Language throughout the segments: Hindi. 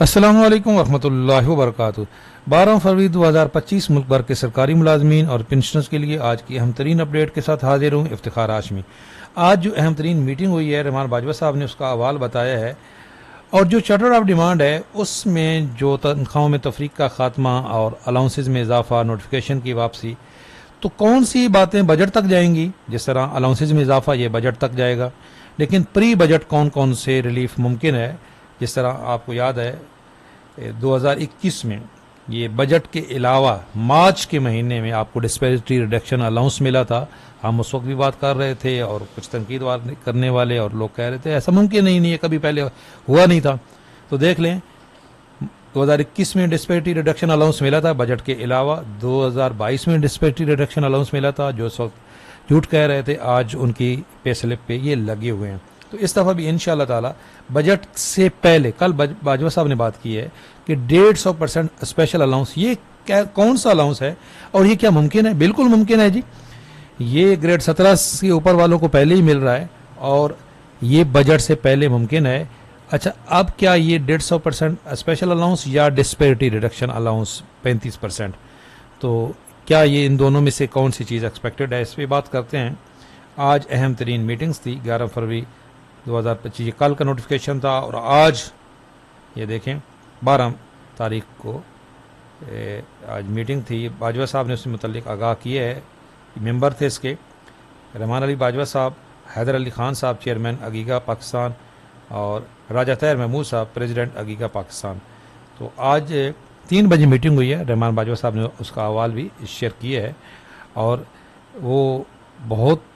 अस्सलामु अलैकुम वरहमतुल्लाहि वबरकातुहू। 12 फरवरी 2025 मुल्क भर के सरकारी मुलाजमीन और पेंशनर्स के लिए आज की अहम तरीन अपडेट के साथ हाजिर हूँ इफ्तिखार हाशमी। आज जो अहम तरीन मीटिंग हुई है, रहमान बाजवा साहब ने उसका अहवाल बताया है और जो चार्टर ऑफ डिमांड है उसमें जो तनख्वाहों में तफरीक का खात्मा और अलाउंसेज में इजाफा, नोटिफिकेशन की वापसी, तो कौन सी बातें बजट तक जाएंगी। जिस तरह अलाउंसेज में इजाफा ये बजट तक जाएगा, लेकिन प्री बजट कौन कौन से रिलीफ मुमकिन है। जिस तरह आपको याद है 2021 में ये बजट के अलावा मार्च के महीने में आपको डिस्पैरिटी रिडक्शन अलाउंस मिला था। हम उस वक्त भी बात कर रहे थे और कुछ तनकीद करने वाले और लोग कह रहे थे ऐसा मुमकिन नहीं है, कभी पहले हुआ नहीं था। तो देख लें 2021 में डिस्पैरिटी रिडक्शन अलाउंस मिला था बजट के अलावा, 2022 में डिस्पैरिटी रिडक्शन अलाउंस मिला था। जो उस वक्त झूठ कह रहे थे आज उनकी पे स्लिप पे ये लगे हुए हैं। तो इस दफ़ा भी इंशाअल्लाह ताला बजट से पहले, कल बाजवा साहब ने बात की है कि 150% स्पेशल अलाउंस, ये क्या कौन सा अलाउंस है और ये क्या मुमकिन है? बिल्कुल मुमकिन है जी। ये ग्रेड 17 के ऊपर वालों को पहले ही मिल रहा है और ये बजट से पहले मुमकिन है। अच्छा, अब क्या ये 150% स्पेशल अलाउंस या डिस्पैरिटी रिडक्शन अलाउंस 35%, तो क्या ये इन दोनों में से कौन सी चीज़ एक्सपेक्टेड है, इस पर बात करते हैं। आज अहम तरीन मीटिंग्स थी। 11 फरवरी 2025 कल का नोटिफिकेशन था और आज ये देखें 12 तारीख को आज मीटिंग थी। बाजवा साहब ने उससे मुतल्लिक आगाह किए है। मेंबर थे इसके रहमान अली बाजवा साहब, हैदर अली खान साहब चेयरमैन अगीगा पाकिस्तान और राजा तैर महमूद साहब प्रेसिडेंट अगीगा पाकिस्तान। तो आज 3 बजे मीटिंग हुई है। रहमान बाजवा साहब ने उसका अहवाल भी शेयर किया है और वो बहुत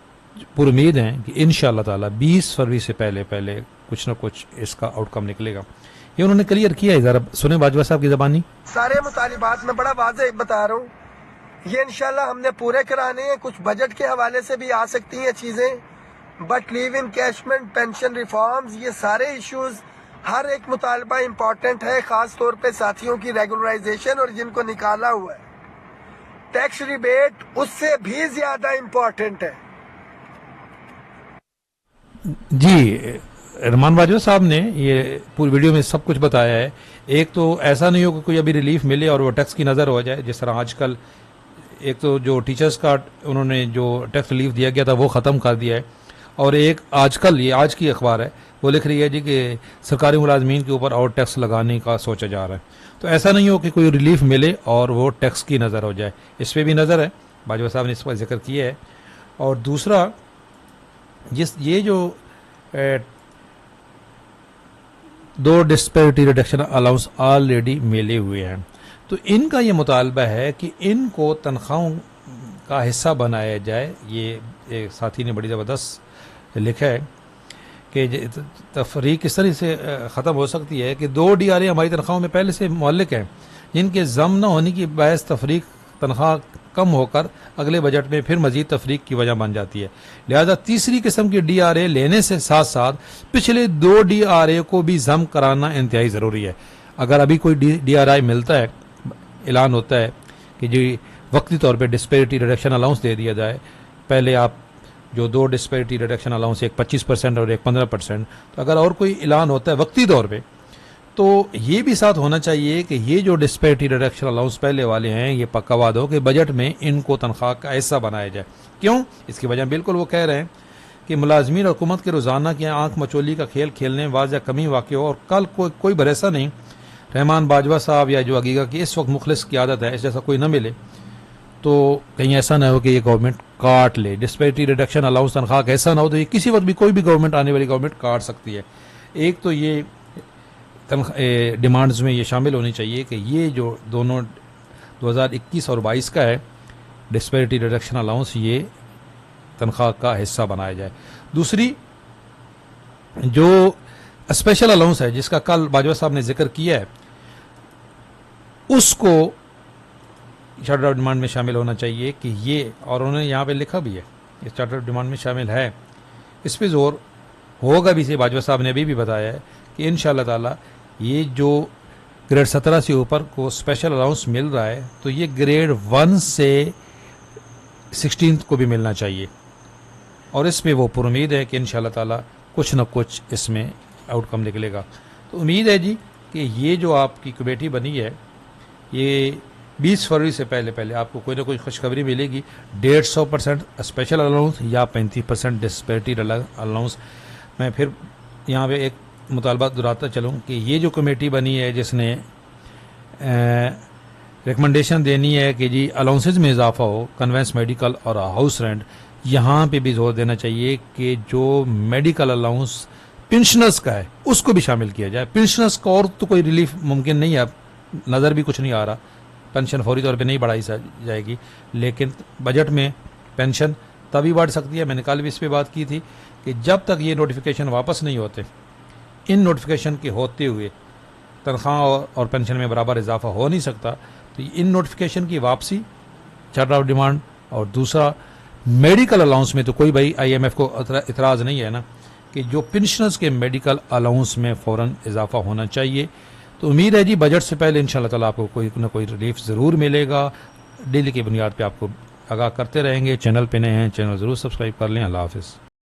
पुरुमीद हैं कि इंशाअल्लाह ताला 20 फरवरी से पहले पहले कुछ न कुछ इसका आउटकम निकलेगा। ये उन्होंने क्लियर किया है। ज़रा सुने बाजवा साहब की ज़बानी। सारे मुतालिबात में बड़ा वाज़ेह बता रहा हूँ, ये इंशाल्लाह हमने पूरे कराने हैं। कुछ बजट के हवाले से भी आ सकती हैं चीज़ें, but leave in कैशमेंट, pension reforms, ये सारे इश्यूज, हर एक मुतालबा इम्पोर्टेंट है। खास तौर पे साथियों की रेगुलराइजेशन और जिनको निकाला हुआ है टैक्स रिबेट, उससे भी ज्यादा इम्पोर्टेंट है। जी, रहमान बाजवा साहब ने ये पूरी वीडियो में सब कुछ बताया है। एक तो ऐसा नहीं हो कि कोई अभी रिलीफ मिले और वो टैक्स की नज़र हो जाए। जिस तरह आजकल एक तो जो टीचर्स का उन्होंने जो टैक्स रिलीफ दिया गया था वो ख़त्म कर दिया है, और एक आजकल ये आज की अखबार है वो लिख रही है जी कि सरकारी मुलाजमीन के ऊपर और टैक्स लगाने का सोचा जा रहा है। तो ऐसा नहीं हो कि कोई रिलीफ मिले और वो टैक्स की नज़र हो जाए, इस पर भी नज़र है। बाजवा साहब ने इस पर जिक्र किया है। और दूसरा, ये जो 2 डिस्पैरिटी रिडक्शन अलाउंस ऑलरेडी मिले हुए हैं, तो इनका ये मुतालबा है कि इनको तनख्वाहों का हिस्सा बनाया जाए। ये एक साथी ने बड़ी ज़बरदस्त लिखा है कि तफरीक किस तरह से ख़त्म हो सकती है कि 2 DRA हमारी तनख्वाहों में पहले से मुअल्लिक हैं, जिनके जम न होने की बायस तफरीक तनख्वाह कम होकर अगले बजट में फिर मजीद तफरीक की वजह बन जाती है। लिहाजा तीसरी किस्म की DRA लेने से साथ साथ पिछले 2 DRA को भी जम कराना इंतहाई ज़रूरी है। अगर अभी कोई DRA मिलता है, ऐलान होता है कि जी वक्ती तौर पे डिस्पैरिटी रिडक्शन अलाउंस दे दिया जाए, पहले आप जो 2 डिस्पैरिटी रिडक्शन अलाउंस, एक 25% और एक 15%, तो अगर और कोई ऐलान होता है वक्ती तौर पे, तो ये भी साथ होना चाहिए कि ये जो डिस्पैरिटी रिडक्शन अलाउंस पहले वाले हैं ये पक्का वादा हो कि बजट में इनको तनख्वाह का हिस्सा बनाया जाए। क्यों? इसकी वजह बिल्कुल वो कह रहे हैं कि मुलाजमीन और हुकूमत के रोज़ाना की आंख मचोली का खेल खेलने में वाज़ह कमी वाक़ हो, और कल कोई भरोसा नहीं रहमान बाजवा साहब या जो अगीगा की इस वक्त मुखलिस की आदत है, जैसा कोई ना मिले तो कहीं ऐसा ना हो कि ये गवर्नमेंट काट ले डिस्पैरिटी रिडक्शन अलाउंस तनख्वाह का ऐसा ना हो, तो ये किसी वक्त भी कोई भी गवर्नमेंट, आने वाली गवर्नमेंट काट सकती है। एक तो ये डिमांड्स में ये शामिल होनी चाहिए कि ये जो दोनों 2021 और 22 का है डिस्पैरिटी रिडक्शन अलाउंस, ये तनख्वाह का हिस्सा बनाया जाए। दूसरी जो स्पेशल अलाउंस है जिसका कल बाजवा साहब ने जिक्र किया है, उसको चार्टर ऑफ डिमांड में शामिल होना चाहिए कि ये, और उन्होंने यहाँ पे लिखा भी है इस चार्टर ऑफ डिमांड में शामिल है, इस पर जोर होगा भी। से बाजवा साहब ने अभी भी बताया है कि इंशाअल्लाह ताला ये जो ग्रेड 17 से ऊपर को स्पेशल अलाउंस मिल रहा है, तो ये ग्रेड 1 से 16 को भी मिलना चाहिए, और इसमें वो पुरुमीद है कि इंशाअल्लाह ताला कुछ न कुछ इसमें आउटकम निकलेगा। तो उम्मीद है जी कि ये जो आपकी कमेटी बनी है, ये 20 फरवरी से पहले पहले आपको कोई ना कोई खुशखबरी मिलेगी। 150% स्पेशल अलाउंस या 35% डिस्पैरिटी अलाउंस। मैं फिर यहाँ पे एक मुतालबा दोहराता चलूँ कि ये जो कमेटी बनी है जिसने रिकमेंडेशन देनी है कि जी अलाउंसेज में इजाफा हो, कन्वेंस मेडिकल और हाउस रेंट, यहाँ पे भी जोर देना चाहिए कि जो मेडिकल अलाउंस पेंशनर्स का है उसको भी शामिल किया जाए। पेंशनर्स का और तो कोई रिलीफ मुमकिन नहीं है, नज़र भी कुछ नहीं आ रहा। पेंशन फौरी तौर पे नहीं बढ़ाई जाएगी, लेकिन बजट में पेंशन तभी बढ़ सकती है। मैंने कल भी इस पर बात की थी कि जब तक ये नोटिफिकेशन वापस नहीं होते, इन नोटिफिकेशन के होते हुए तनख्वाह और पेंशन में बराबर इजाफा हो नहीं सकता। तो इन नोटिफिकेशन की वापसी, चार्टर ऑफ डिमांड, और दूसरा मेडिकल अलाउंस में तो कोई भाई IMF को इतराज़ नहीं है ना कि जो पेंशनर्स के मेडिकल अलाउंस में फ़ौरन इजाफा होना चाहिए। तो उम्मीद है जी बजट से पहले इंशाल्लाह ताला आपको कोई ना कोई रिलीफ ज़रूर मिलेगा। डेली की बुनियाद पे आपको आगाह करते रहेंगे। चैनल पे नए हैं, चैनल ज़रूर सब्सक्राइब कर लें। अल्लाह हाफिज़।